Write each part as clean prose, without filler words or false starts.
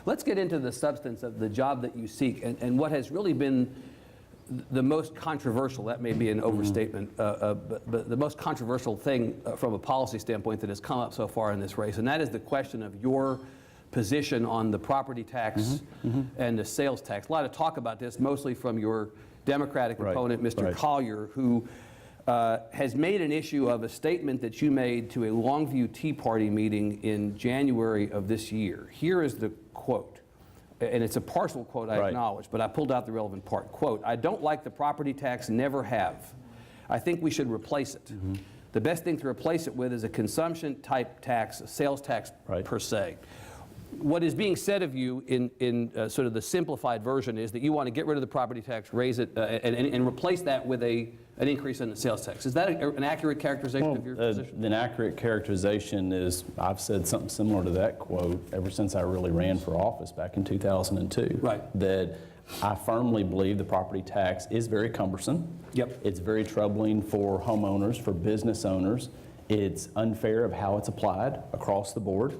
Let's get into the substance of the job that you seek and what has really been the most controversial, that may be an overstatement, but the most controversial thing from a policy standpoint that has come up so far in this race, and that is the question of your position on the property tax and the sales tax. A lot of talk about this, mostly from your Democratic opponent, Mr. Collier, who has made an issue of a statement that you made to a Longview Tea Party meeting in January of this year. Here is the quote, and it's a partial quote, I acknowledge, but I pulled out the relevant part. Quote, "I don't like the property tax, never have. I think we should replace it. The best thing to replace it with is a consumption type tax, a sales tax per se." What is being said of you in sort of the simplified version is that you want to get rid of the property tax, raise it, and replace that with an increase in the sales tax. Is that an accurate characterization of your position? An accurate characterization is, I've said something similar to that quote ever since I really ran for office back in 2002. That I firmly believe the property tax is very cumbersome. It's very troubling for homeowners, for business owners. It's unfair of how it's applied across the board.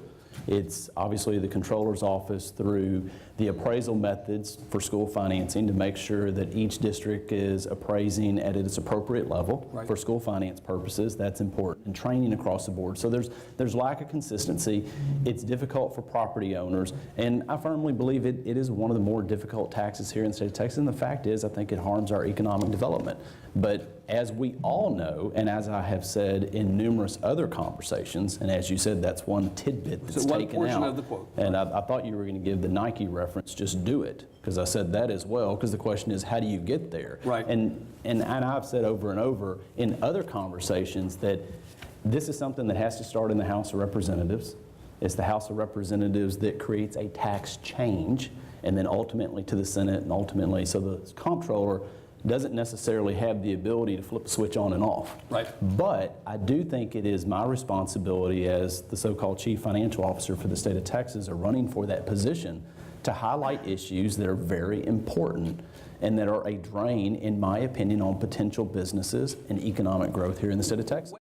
It's obviously the controller's office through the appraisal methods for school financing to make sure that each district is appraising at its appropriate level for school finance purposes. That's important. And training across the board. So there's lack of consistency. It's difficult for property owners. And I firmly believe it is one of the more difficult taxes here in the state of Texas. And the fact is, I think it harms our economic development. But as we all know, and as I have said in numerous other conversations, and as you said, that's one tidbit that's taken out. Of the quote. And I thought you were going to give the Nike reference, just do it, because I said that as well, because the question is, how do you get there? And I've said over and over in other conversations that this is something that has to start in the House of Representatives. It's the House of Representatives that creates a tax change, and then ultimately to the Senate, and ultimately, so the comptroller doesn't necessarily have the ability to flip a switch on and off. But I do think it is my responsibility as the so-called chief financial officer for the state of Texas, or running for that position, to highlight issues that are very important and that are a drain, in my opinion, on potential businesses and economic growth here in the state of Texas.